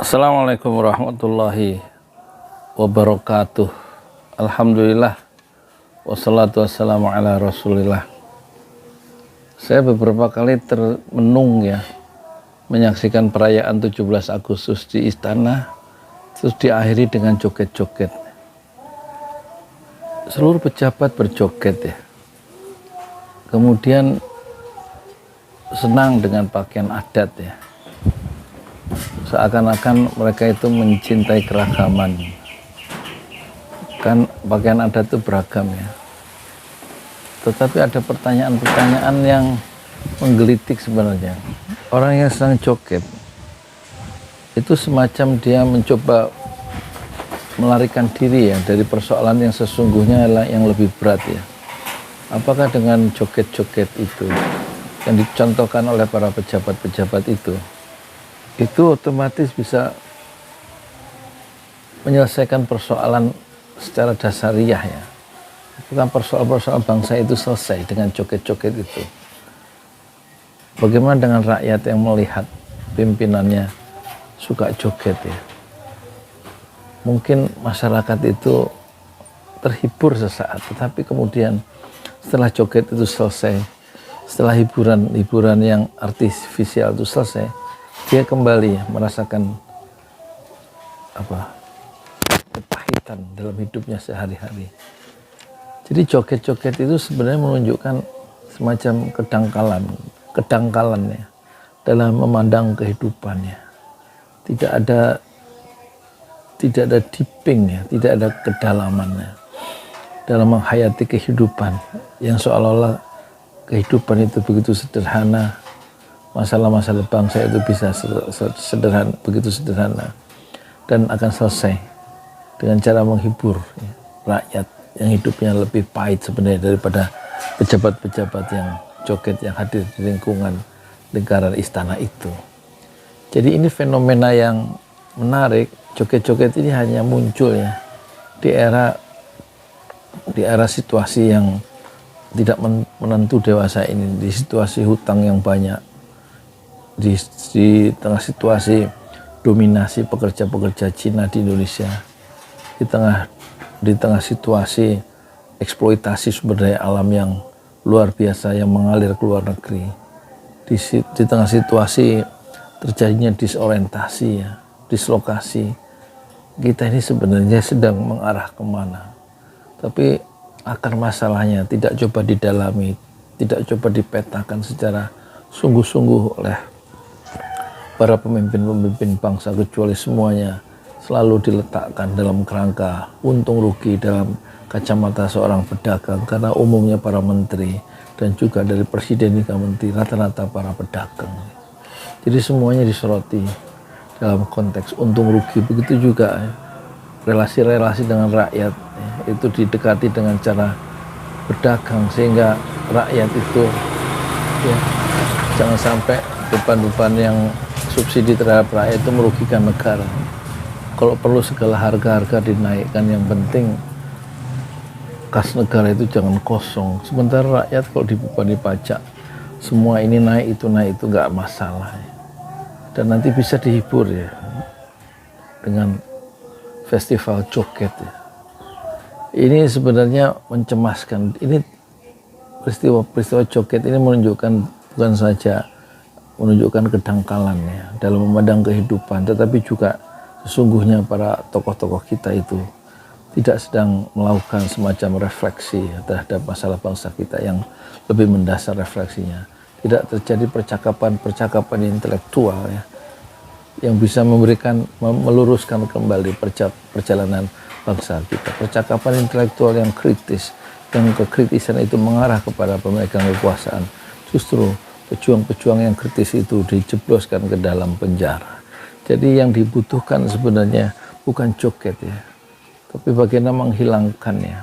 Assalamualaikum warahmatullahi wabarakatuh. Alhamdulillah wassalatu wassalamu ala rasulillah. Saya beberapa kali termenung ya menyaksikan perayaan 17 Agustus di istana, terus diakhiri dengan joget-joget. Seluruh pejabat berjoget ya, kemudian senang dengan pakaian adat ya, seakan-akan mereka itu mencintai keragaman. Kan pakaian adat itu beragam ya, tetapi ada pertanyaan-pertanyaan yang menggelitik sebenarnya. Orang yang sedang joget itu semacam dia mencoba melarikan diri ya dari persoalan yang sesungguhnya yang lebih berat ya. Apakah dengan joget-joget itu yang dicontohkan oleh para pejabat-pejabat itu otomatis bisa menyelesaikan persoalan secara dasariah ya? Bukan persoalan-persoalan bangsa itu selesai dengan joget-joget itu. Bagaimana dengan rakyat yang melihat pimpinannya suka joget ya? Mungkin masyarakat itu terhibur sesaat, tetapi kemudian setelah joget itu selesai, setelah hiburan yang artifisial itu selesai, dia kembali merasakan kepahitan dalam hidupnya sehari-hari. Jadi joget-joget itu sebenarnya menunjukkan semacam kedangkalan ya dalam memandang kehidupannya. Tidak ada deeping ya, tidak ada kedalamannya dalam menghayati kehidupan yang seolah-olah kehidupan itu begitu sederhana. Masalah-masalah bangsa itu bisa begitu sederhana dan akan selesai dengan cara menghibur ya, rakyat yang hidupnya lebih pahit sebenarnya daripada pejabat-pejabat yang joget yang hadir di lingkaran istana itu. Jadi ini fenomena yang menarik. Joget-joget ini hanya muncul ya di era situasi yang tidak menentu dewasa ini, di situasi hutang yang banyak, di tengah situasi dominasi pekerja-pekerja Cina di Indonesia, di tengah situasi eksploitasi sumber daya alam yang luar biasa yang mengalir ke luar negeri, di tengah situasi terjadinya disorientasi ya, dislokasi. Kita ini sebenarnya sedang mengarah kemana, tapi akar masalahnya tidak coba didalami, tidak coba dipetakan secara sungguh-sungguh oleh para pemimpin-pemimpin bangsa, kecuali semuanya selalu diletakkan dalam kerangka untung rugi dalam kacamata seorang pedagang, karena umumnya para menteri dan juga dari presiden hingga menteri rata-rata para pedagang. Jadi semuanya disoroti dalam konteks untung rugi. Begitu juga relasi-relasi dengan rakyat ya, itu didekati dengan cara berdagang, sehingga rakyat itu ya, jangan sampai beban-beban yang subsidi terhadap rakyat itu merugikan negara. Kalau perlu segala harga-harga dinaikkan, yang penting kas negara itu jangan kosong. Sementara rakyat kalau dibebani pajak, semua ini naik itu nggak masalah ya. Dan nanti bisa dihibur ya dengan festival joget ya. Ini sebenarnya mencemaskan. Ini peristiwa joget ini menunjukkan bukan saja menunjukkan kedangkalan ya dalam memandang kehidupan, tetapi juga sesungguhnya para tokoh-tokoh kita itu tidak sedang melakukan semacam refleksi ya, terhadap masalah bangsa kita yang lebih mendasar refleksinya. Tidak terjadi percakapan intelektual ya, yang bisa meluruskan kembali perjalanan bangsa kita. Percakapan intelektual yang kritis, yang kekritisan itu mengarah kepada pemegang kekuasaan. Justru pejuang-pejuang yang kritis itu dijebloskan ke dalam penjara. Jadi yang dibutuhkan sebenarnya bukan joget ya, tapi bagaimana menghilangkannya,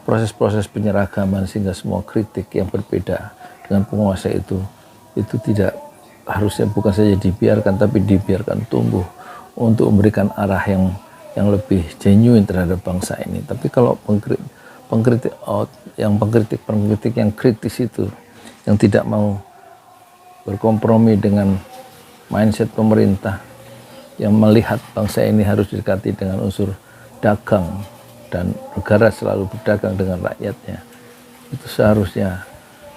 proses-proses penyeragaman, sehingga semua kritik yang berbeda dengan penguasa itu tidak harusnya bukan saja dibiarkan, tapi dibiarkan tumbuh untuk memberikan arah yang lebih genuine terhadap bangsa ini. Tapi kalau pengkritik yang kritis itu, yang tidak mau berkompromi dengan mindset pemerintah, yang melihat bangsa ini harus didekati dengan unsur dagang dan negara selalu berdagang dengan rakyatnya, itu seharusnya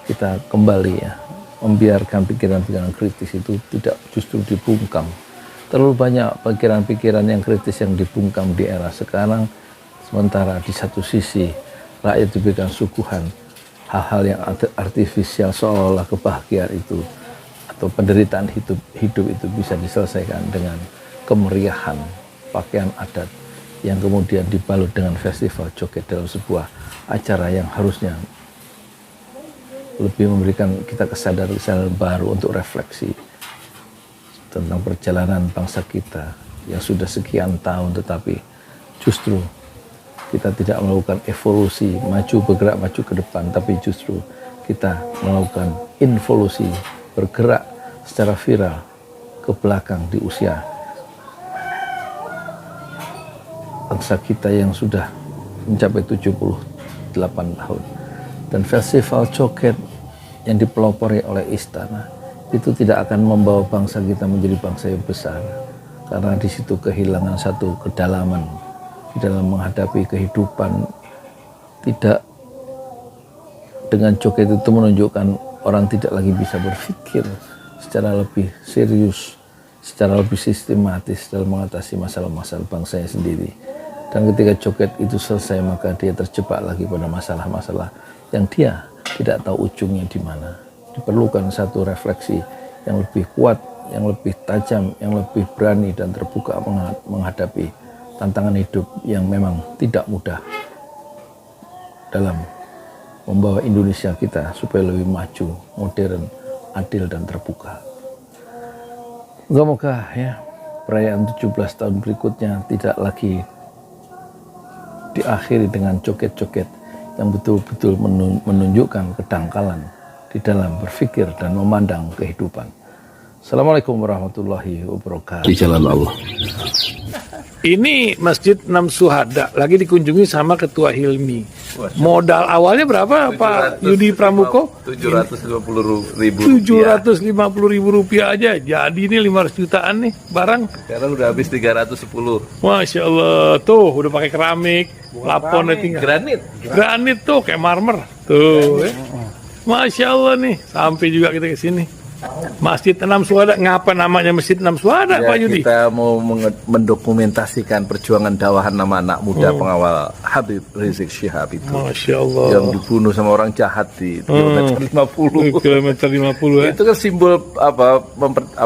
kita kembali ya, membiarkan pikiran-pikiran kritis itu tidak justru dibungkam. Terlalu banyak pikiran-pikiran yang kritis yang dibungkam di era sekarang, sementara di satu sisi rakyat diberikan suguhan hal-hal yang artifisial, seolah-olah kebahagiaan itu atau penderitaan hidup itu bisa diselesaikan dengan kemeriahan pakaian adat yang kemudian dibalut dengan festival joget dalam sebuah acara yang harusnya lebih memberikan kita kesadaran baru untuk refleksi tentang perjalanan bangsa kita yang sudah sekian tahun, tetapi justru kita tidak melakukan evolusi, bergerak maju ke depan, tapi justru kita melakukan involusi, bergerak secara viral ke belakang di usia bangsa kita yang sudah mencapai 78 tahun. Dan festival joget yang dipelopori oleh istana itu tidak akan membawa bangsa kita menjadi bangsa yang besar, karena di situ kehilangan satu kedalaman di dalam menghadapi kehidupan. Tidak, dengan joget itu menunjukkan orang tidak lagi bisa berpikir secara lebih serius, secara lebih sistematis dalam mengatasi masalah-masalah bangsanya sendiri. Dan ketika joget itu selesai, maka dia terjebak lagi pada masalah-masalah yang dia tidak tahu ujungnya di mana. Diperlukan satu refleksi yang lebih kuat, yang lebih tajam, yang lebih berani dan terbuka menghadapi tantangan hidup yang memang tidak mudah dalam membawa Indonesia kita supaya lebih maju, modern, adil dan terbuka. Moga-moga ya perayaan 17 tahun berikutnya tidak lagi diakhiri dengan joget-joget yang betul-betul menunjukkan kedangkalan di dalam berpikir dan memandang kehidupan. Assalamualaikum warahmatullahi wabarakatuh. Di jalan Allah. Ini Masjid Enam Syuhada lagi dikunjungi sama Ketua Hilmi. Modal awalnya berapa Pak Yudi Pramuko? 750.000 rupiah aja. Jadi ini 500 jutaan nih barang. Sekarang udah habis 310. Masya Allah, tuh udah pakai keramik, plafonnya tinggal. Granit tuh kayak marmer. Tuh. Masya Allah nih, sampai juga kita ke sini. Masjid Enam Syuhada, ngapa namanya Masjid Enam Syuhada, Ya, Pak Yudi? kita mau mendokumentasikan perjuangan dakwah nama anak muda pengawal Habib Rizik Syihab itu. Masya Allah. Yang dibunuh sama orang jahat di kilometer 50. Kilometer 50 ya. Itu kan simbol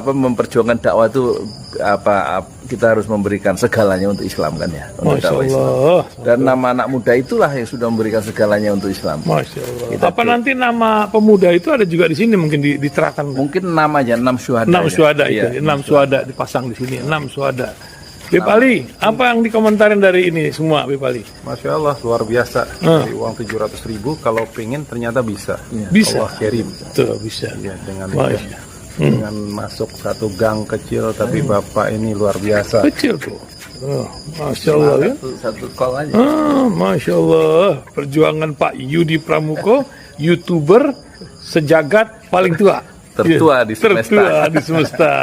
memperjuangkan dakwah itu kita harus memberikan segalanya untuk Islam kan ya, untuk Masya dakwah Islam. Allah. Dan nama anak muda itulah yang sudah memberikan segalanya untuk Islam. Masya Allah. Apa nanti nama pemuda itu ada juga di sini mungkin diterapkan? Mungkin namanya 6 syuhada. 6 syuhada Iya. itu, 6 syuhada dipasang di sini, 6 syuhada. Bip Ali, apa yang dikomentarin dari ini semua, Bip Ali? Masya Allah, luar biasa. Dari uang 700.000, kalau pengen ternyata bisa. Bisa. Allah kirim. Tuh, bisa. Ya, dengan Masya. masuk satu gang kecil, tapi Bapak ini luar biasa. Kecil tuh. Oh, Masya Allah ya. Satu call aja. Masya Allah. Perjuangan Pak Yudi Pramuko, YouTuber sejagat paling tua. Tertua di semesta. Tertua di semesta.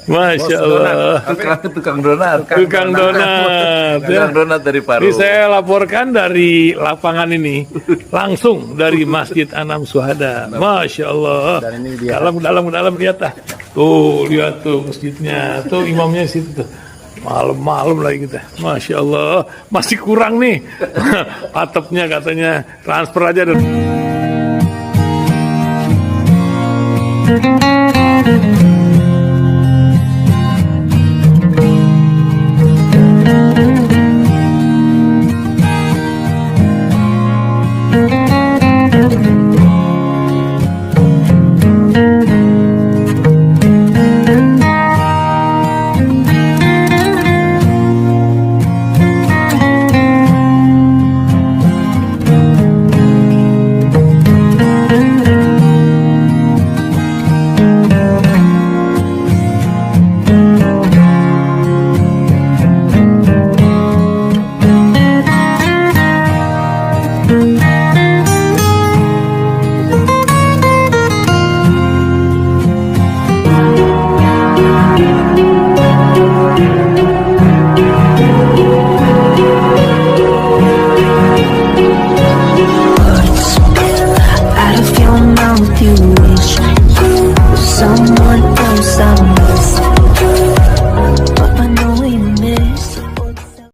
Masya Allah. Tukang donat. Tukang donat. Tukang donat dari Paru. Ini saya laporkan dari lapangan ini, langsung dari Masjid Enam Syuhada. Masya Allah. Dan ini dia. Dalam lihat ah. Tuh, lihat tuh masjidnya. Tuh imamnya di situ tuh. Malam-malam lagi kita. Masya Allah. Masih kurang nih. Atapnya katanya transfer aja dulu.